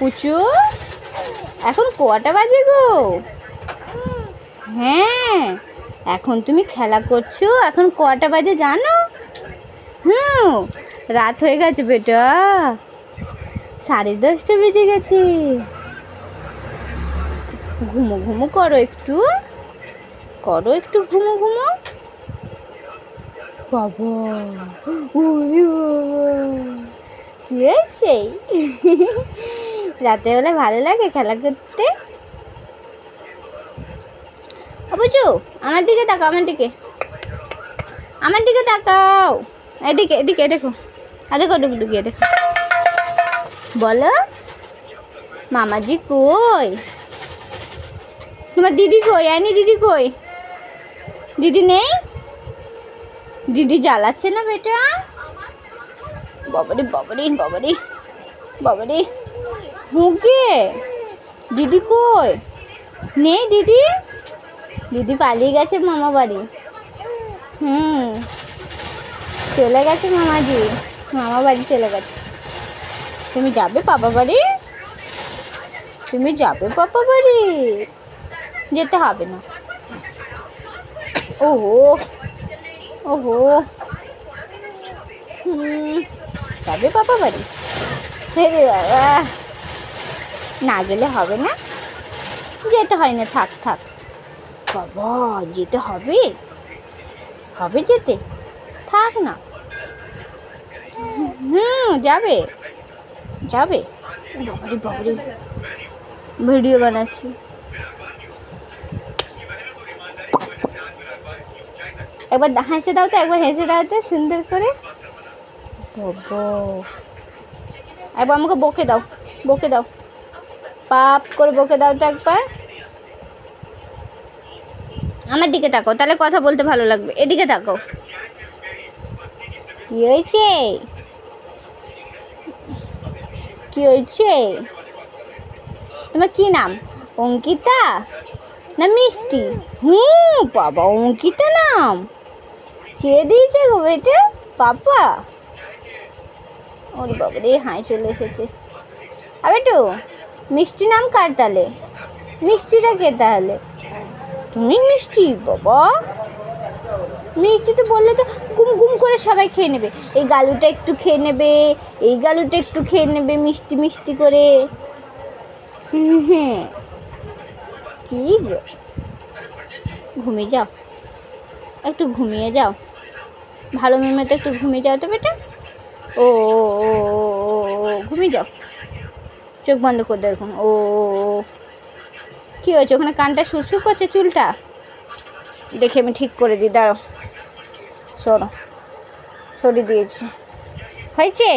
পুচু এখন কটা বাজে গো? হ্যাঁ, এখন তুমি খেলা করছো। এখন কটা বাজে জানো? রাত হয়ে গেছে বেটা, 10:30 বেজে গেছে। ঘুমো ঘুমো করো একটু, ঘুমো ঘুমো। বাবা কি হয়েছে? রাতের বেলা ভালো লাগে খেলা করতে? বুঝু আমার দিকে তাকাও, আমার দিকে তাকাও। এদিকে এদিকে দেখো, দেখো ডুকডুকিয়ে দেখো। বলো মামাজি কই? তোমার দিদি কই? আইনি দিদি কই? দিদি নেই? দিদি জ্বালাচ্ছে না বেটা? বাবারে বাবারে বাবারে বাবারে, মুখে দিদি কই? নেই দিদি? দিদি পালিয়ে গেছে মামা বাড়ি। চলে গেছে মামাজি, মামা বাড়ি চলে গেছে। তুমি যাবে পাপা বাড়ি? তুমি যাবে পাপা বাড়ি? যেতে হবে না। ওহো ওহো, যাবে পাপা বাড়ি? হে বাবা, না গেলে হবে না? যেতে হয় না, থাক থাক। বাবা যেতে হবে, হবে যেতে, থাক না। যাবে যাবে। বাবারে বাবারে, ভিডিও বানাচ্ছি। একবার হেসে দাও তো, একবার হেসে দাও তো সুন্দর করে। একবার আমাকে বকে দাও, বকে দাও, পাপ করে বকে দাও তো একবার। আমার দিকে তাকাও, তাহলে কথা বলতে ভালো লাগবে। এদিকে তাকাও। কি হয়েছে? কি হয়েছে? তোমার কি নাম? অঙ্কিতা না মিষ্টি? বাবা অঙ্কিতা নাম কে দিয়েছে গো বেটা? পাপা? ওরে বাবা রে, হাই চলে এসেছে। আবে তো মিষ্টি নাম কার তাহলে? মিষ্টিটা কে তাহলে? তুমি মিষ্টি? বাবা মিষ্টি তো বললে তো গুম গুম করে সবাই খেয়ে নেবে। এই গালুটা একটু খেয়ে নেবে, এই গালুটা একটু খেয়ে নেবে, মিষ্টি মিষ্টি করে। কি গো, ঘুমিয়ে যাও, একটু ঘুমিয়ে যাও। ভালো মেয়ে তো একটু ঘুমিয়ে যাও তো বেটা। ও ঘুমিয়ে যাও, চোখ বন্ধ করে দেখুন। কি হয়েছে? ওখানে কানটা সুরসুর করছে, চুলটা দেখে আমি ঠিক করে দিই, দাঁড়াও। শোনো, সরিয়ে দিয়েছি, হয়েছে?